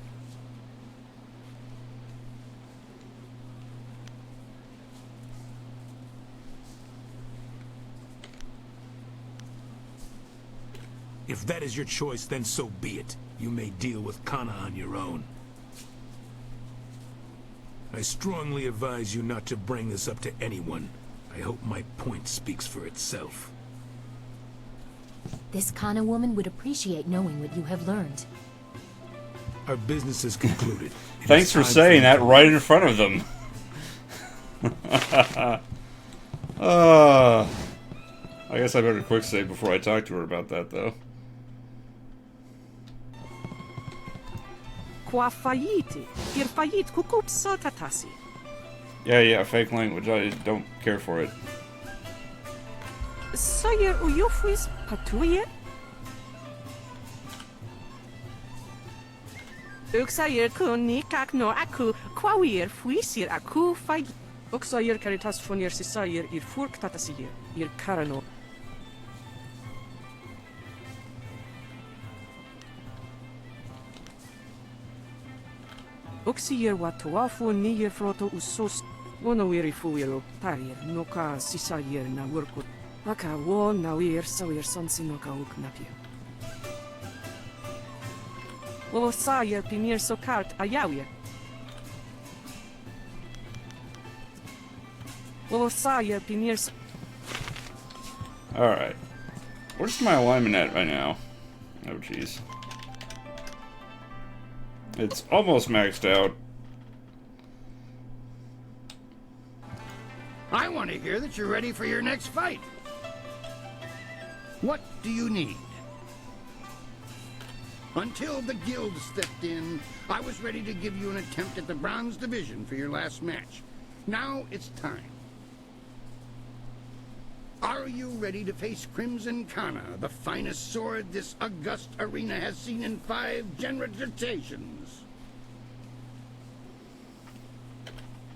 If that is your choice, then so be it. You may deal with Kana on your own. I strongly advise you not to bring this up to anyone. I hope my point speaks for itself. This Kana woman would appreciate knowing what you have learned. Our business is concluded. Thanks for saying that right in front of them. I guess I better quick save before I talk to her about that, though. Qua fayiti, ir fayit kukup sotatasi. Yeah, fake language. I don't care for it. Sayir uyufwis patuye? Uksayir kuni kakno aku kwawir fuisir aku fay. Uksayir caritas funir sisayir ir furk tatasir ir karano. Uksayir watuafu niyir froto usos. Wonawiri fuiro parir noka sisayir na workut. Aka wo nawir sawir sonsi noka uknapir. O sayir pimir sokart ayawir. O sayir pimir so. Alright. Where's my alignment at right now? Oh, jeez. It's almost maxed out. I want to hear that you're ready for your next fight. What do you need? Until the Guild stepped in, I was ready to give you an attempt at the Bronze Division for your last match. Now it's time. Are you ready to face Crimson Kana, the finest sword this august arena has seen in 5 generations?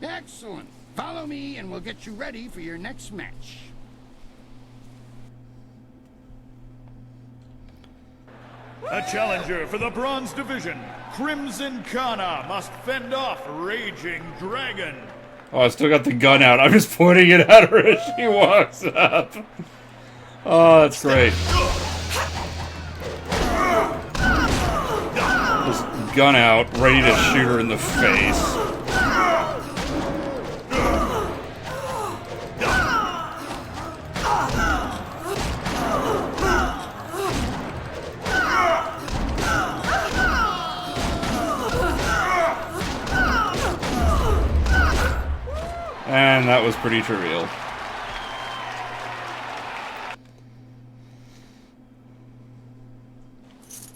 Excellent. Follow me and we'll get you ready for your next match. A challenger for the Bronze Division, Crimson Kana must fend off Raging Dragon. Oh, I still got the gun out. I'm just pointing it at her as she walks up. Oh, that's great. Just gun out, ready to shoot her in the face. And that was pretty trivial.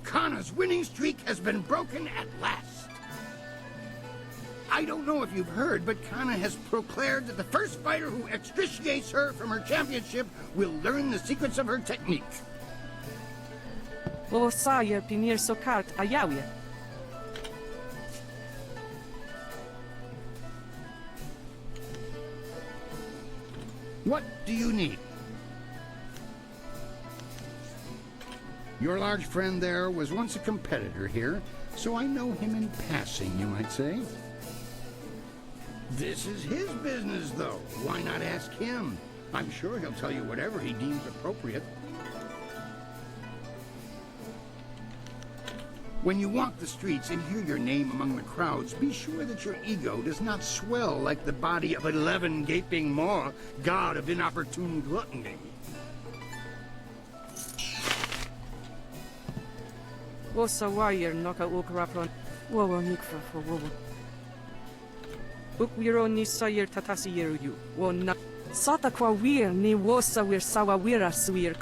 Kana's winning streak has been broken at last. I don't know if you've heard, but Kana has proclaimed that the first fighter who extriciates her from her championship will learn the secrets of her technique. O Saya Pinir Sokart Ayawi. What do you need? Your large friend there was once a competitor here, so I know him in passing, you might say. This is his business, though. Why not ask him? I'm sure he'll tell you whatever he deems appropriate. When you walk the streets and hear your name among the crowds, be sure that your ego does not swell like the body of 11 gaping maw, god of inopportune gluttony. Wosa wire noka ukrapron. Wowo nikfa for wowo. Ukwiro ni sayer tatasi yeru. Wo na. Sata kwa wir ni wosa wir sawa wira swir.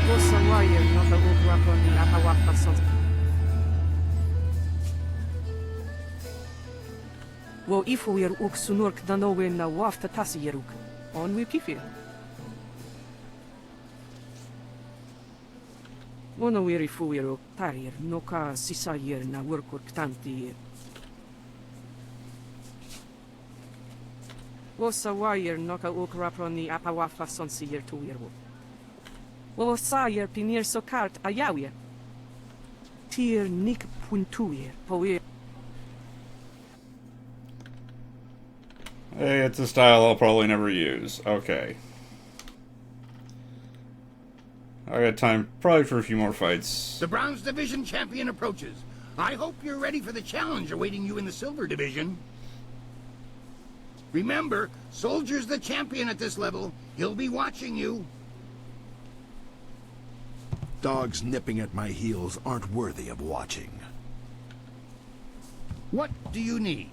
Wosa wire noka ukrapron ni ahawafa sons. Wo ifu wir uk sunurk danowe na waf tatasi yeruk. On we pifir. Ono wiri fuiro tarir noka sisayer na workur ktanti. Wosa wire noka ukraproni apawafa sonsiyer tu wirwo. Wosayer pinir sokart ayawie. Tier nik puntuyer poer. Hey, it's a style I'll probably never use. Okay. I got time probably for a few more fights. The Bronze Division champion approaches. I hope you're ready for the challenge awaiting you in the Silver Division. Remember, Soldier's the champion at this level. He'll be watching you. Dogs nipping at my heels aren't worthy of watching. What do you need?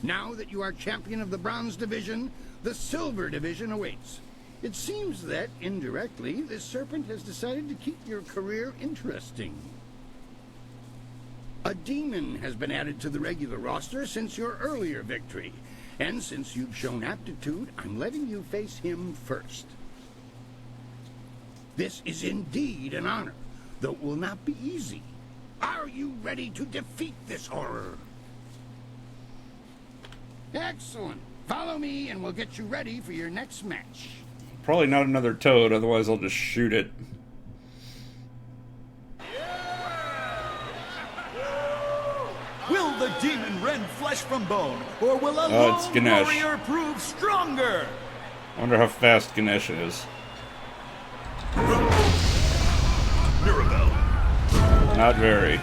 Now that you are champion of the Bronze Division, the Silver Division awaits. It seems that, indirectly, this serpent has decided to keep your career interesting. A demon has been added to the regular roster since your earlier victory. And since you've shown aptitude, I'm letting you face him first. This is indeed an honor, though it will not be easy. Are you ready to defeat this horror? Excellent. Follow me and we'll get you ready for your next match. Probably not another toad, otherwise I'll just shoot it. Will the demon rend flesh from bone, or will a Oh, it's lone Ganesh. warrior prove stronger? I wonder how fast Ganesh is. Mirabelle. Not very.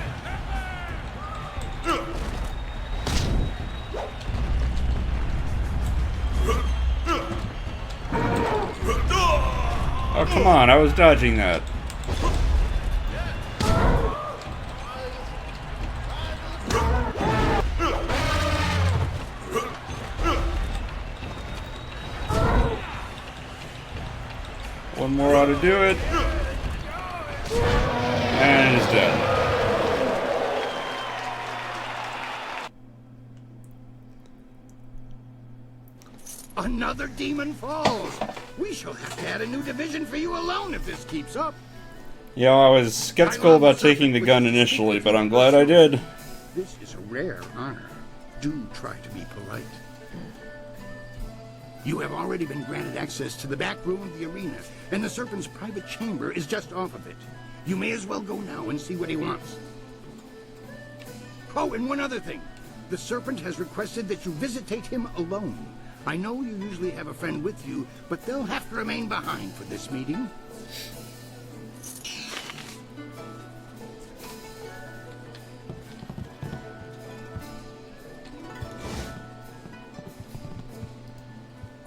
Oh, come on, I was dodging that. One more ought to do it. And he's dead. Another demon falls. We shall have to add a new division for you alone if this keeps up. Yeah, I was skeptical about taking the gun initially, but I'm glad I did. This is a rare honor. Do try to be polite. You have already been granted access to the back room of the arena, and the Serpent's private chamber is just off of it. You may as well go now and see what he wants. Oh, and one other thing. The Serpent has requested that you visitate him alone. I know you usually have a friend with you, but they'll have to remain behind for this meeting.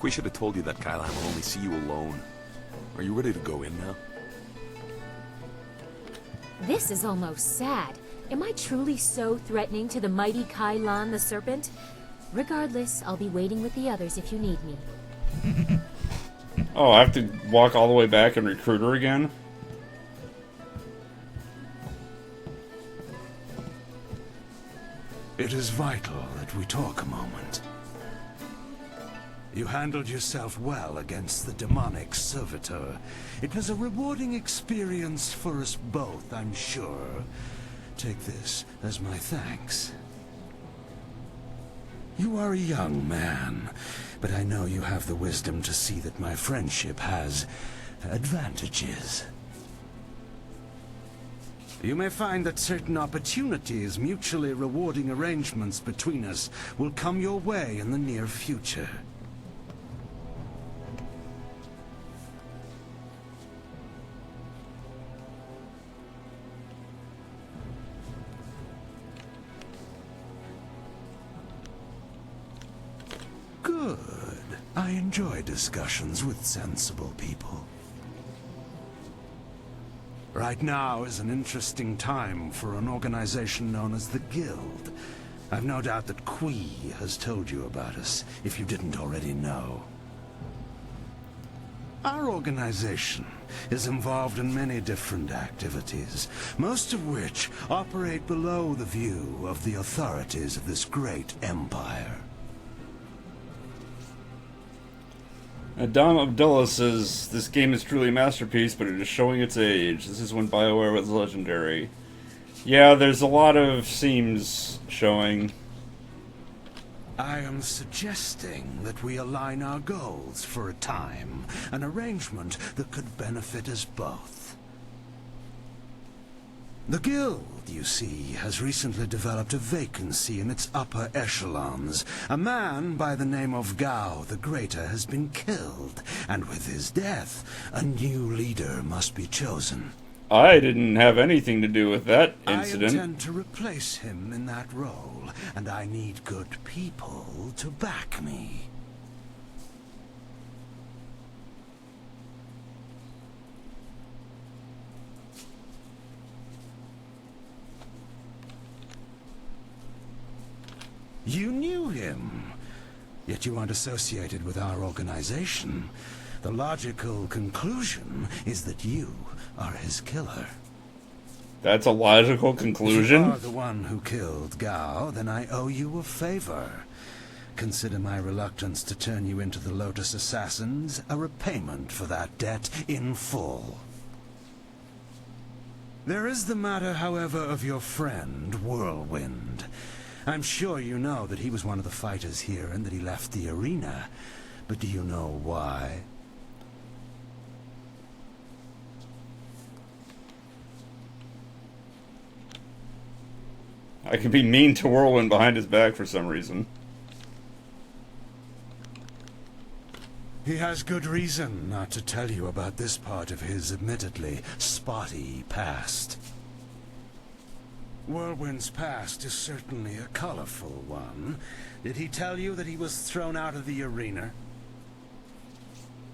We should have told you that Kailan will only see you alone. Are you ready to go in now? This is almost sad. Am I truly so threatening to the mighty Kailan the Serpent? Regardless, I'll be waiting with the others if you need me. Oh, I have to walk all the way back and recruit her again? It is vital that we talk a moment. You handled yourself well against the demonic servitor. It was a rewarding experience for us both, I'm sure. Take this as my thanks. You are a young man, but I know you have the wisdom to see that my friendship has advantages. You may find that certain opportunities, mutually rewarding arrangements between us, will come your way in the near future. Good. I enjoy discussions with sensible people. Right now is an interesting time for an organization known as the Guild. I've no doubt that Kui has told you about us, if you didn't already know. Our organization is involved in many different activities, most of which operate below the view of the authorities of this great empire. Adam Abdullah says, this game is truly a masterpiece, but it is showing its age. This is when Bioware was legendary. Yeah, there's a lot of seams showing. I am suggesting that we align our goals for a time, an arrangement that could benefit us both. The Guild, you see, has recently developed a vacancy in its upper echelons. A man by the name of Gao the Greater has been killed, and with his death, a new leader must be chosen. I didn't have anything to do with that incident. I intend to replace him in that role, and I need good people to back me. You knew him, yet you aren't associated with our organization. The logical conclusion is that you are his killer. That's a logical conclusion? If you are the one who killed Gao, then I owe you a favor. Consider my reluctance to turn you into the Lotus Assassins a repayment for that debt in full. There is the matter, however, of your friend, Whirlwind. I'm sure you know that he was one of the fighters here and that he left the arena. But do you know why? I can be mean to Whirlwind behind his back for some reason. He has good reason not to tell you about this part of his admittedly spotty past. Whirlwind's past is certainly a colorful one. Did he tell you that he was thrown out of the arena?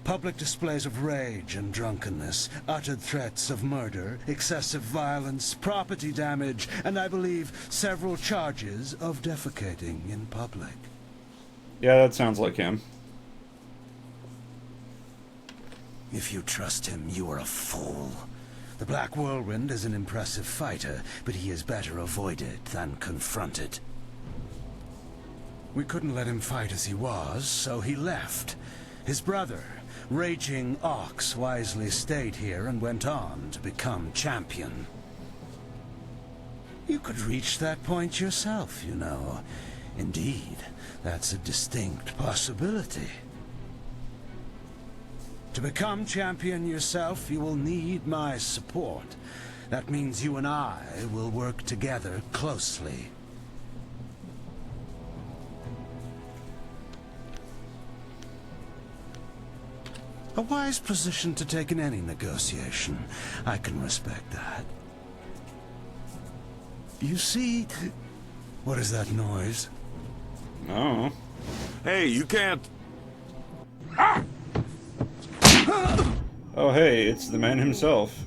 Public displays of rage and drunkenness, uttered threats of murder, excessive violence, property damage, and I believe several charges of defecating in public. Yeah, that sounds like him. If you trust him, you are a fool. The Black Whirlwind is an impressive fighter, but he is better avoided than confronted. We couldn't let him fight as he was, so he left. His brother, Raging Ox, wisely stayed here and went on to become champion. You could reach that point yourself, you know. Indeed, that's a distinct possibility. To become champion yourself, you will need my support. That means you and I will work together closely. A wise position to take in any negotiation. I can respect that. You see... What is that noise? Oh. Hey, you can't... Oh, hey, it's the man himself.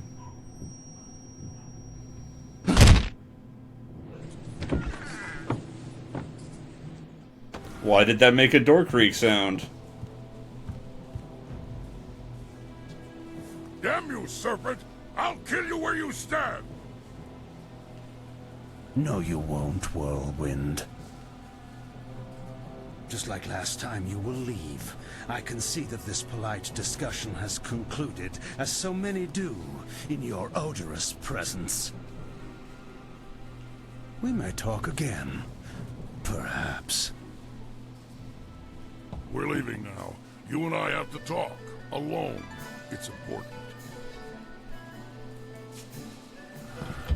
Why did that make a door creak sound? Damn you, serpent! I'll kill you where you stand! No, you won't, Whirlwind. Just like last time, you will leave. I can see that this polite discussion has concluded, as so many do, in your odorous presence. We may talk again. Perhaps. We're leaving now. You and I have to talk. Alone. It's important.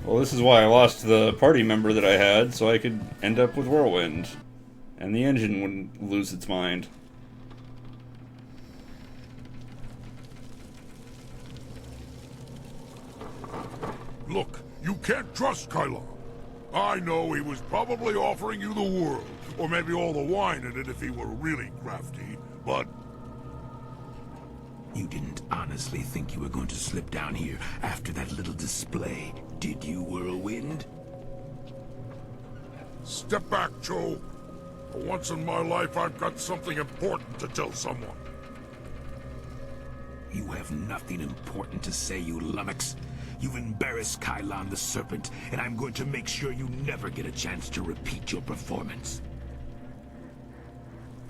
Well, this is why I lost the party member that I had, so I could end up with Whirlwind. And the engine wouldn't lose its mind. Look, you can't trust Kylon. I know he was probably offering you the world, or maybe all the wine in it if he were really crafty, but... You didn't honestly think you were going to slip down here after that little display, did you, Whirlwind? Step back, Joe. For once in my life, I've got something important to tell someone. You have nothing important to say, you lummox. You've embarrassed Kylon the Serpent, and I'm going to make sure you never get a chance to repeat your performance.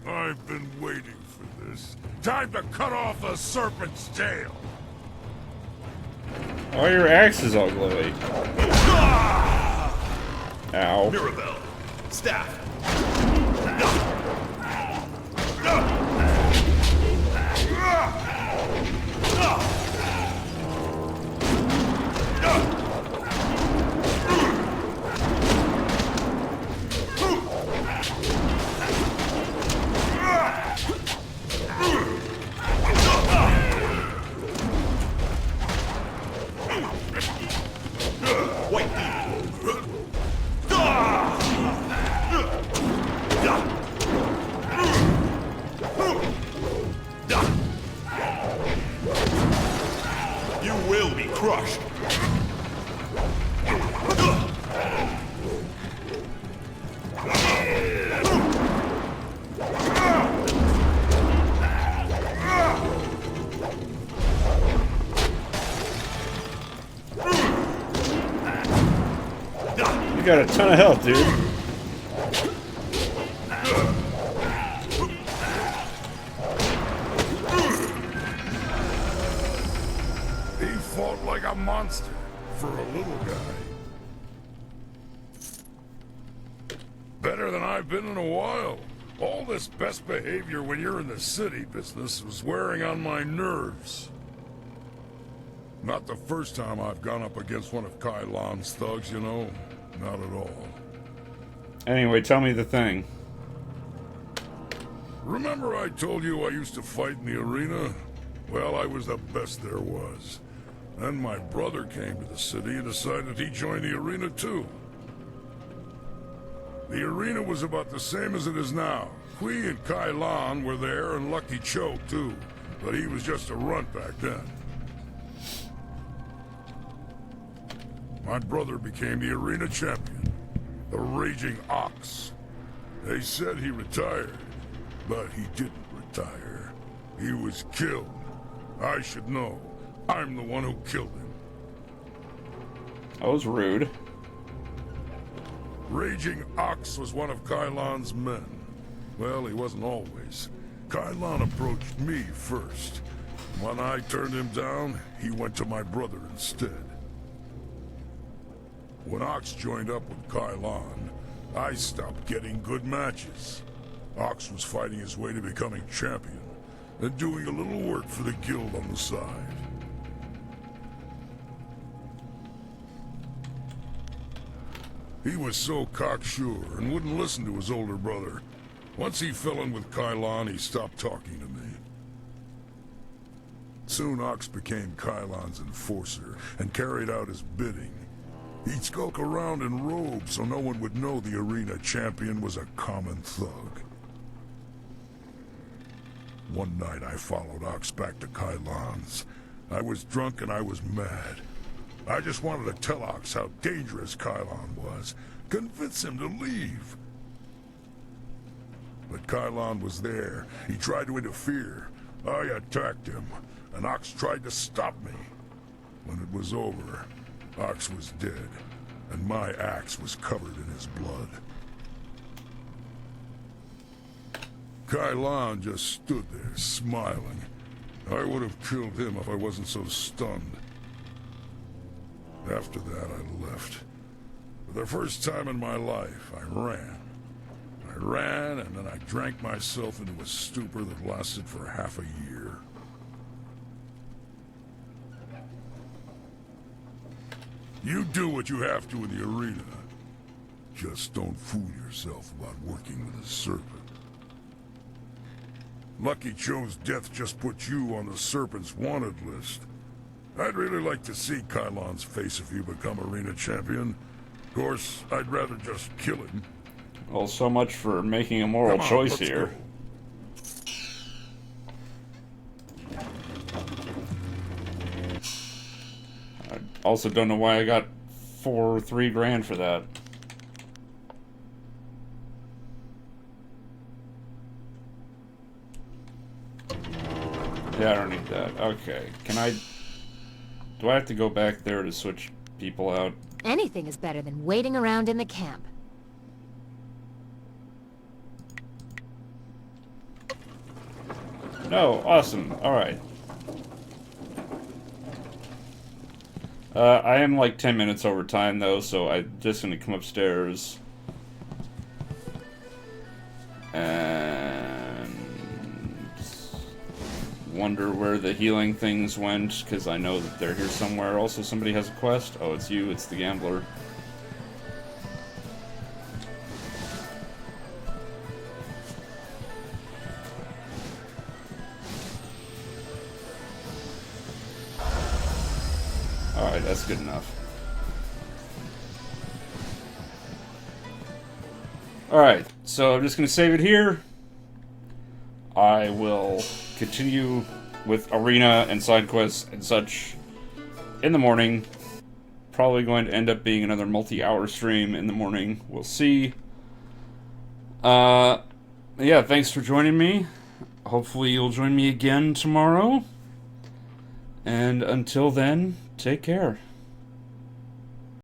I've been waiting for this. Time to cut off the Serpent's tail! Oh, your axe is all glowy. Ow. Mirabelle. Staff. You will be crushed. You got a ton of health, dude. He fought like a monster for a little guy. Better than I've been in a while. All this best behavior when you're in the city business was wearing on my nerves. Not the first time I've gone up against one of Kylon's thugs, you know. Not at all. Anyway, tell me the thing. Remember I told you I used to fight in the arena? Well, I was the best there was. Then my brother came to the city and decided he'd join the arena too. The arena was about the same as it is now. Kui and Kylon were there, and Lucky Cho too. But he was just a runt back then. My brother became the arena champion, the Raging Ox. They said he retired, but he didn't retire. He was killed. I should know. I'm the one who killed him. That was rude. Raging Ox was one of Kylon's men. Well, he wasn't always. Kylon approached me first. When I turned him down, he went to my brother instead. When Ox joined up with Kylon, I stopped getting good matches. Ox was fighting his way to becoming champion, and doing a little work for the guild on the side. He was so cocksure and wouldn't listen to his older brother. Once he fell in with Kylon, he stopped talking to me. Soon Ox became Kylon's enforcer and carried out his bidding. He'd skulk around in robes so no one would know the arena champion was a common thug. One night I followed Ox back to Kylon's. I was drunk and I was mad. I just wanted to tell Ox how dangerous Kylon was, convince him to leave. But Kylon was there. He tried to interfere. I attacked him, and Ox tried to stop me. When it was over, Ox was dead, and my axe was covered in his blood. Kylon just stood there, smiling. I would have killed him if I wasn't so stunned. After that, I left. For the first time in my life, I ran. I ran, and then I drank myself into a stupor that lasted for half a year. You do what you have to in the arena. Just don't fool yourself about working with a serpent. Lucky Cho's death just put you on the Serpent's wanted list. I'd really like to see Kylon's face if you become arena champion. Of course, I'd rather just kill him. Well, so much for making a moral choice here. I also don't know why I got 3 grand for that. Yeah, I don't need that. Okay, can I... Do I have to go back there to switch people out? Anything is better than waiting around in the camp. No, awesome. Alright. I am like 10 minutes over time though, so I'm just gonna come upstairs. And wonder where the healing things went, because I know that they're here somewhere. Also, somebody has a quest. Oh, it's you, it's the gambler. Alright, that's good enough. Alright, so I'm just going to save it here. I will continue with arena and side quests and such in the morning. Probably going to end up being another multi-hour stream in the morning. We'll see. Yeah, thanks for joining me. Hopefully you'll join me again tomorrow. And until then, take care.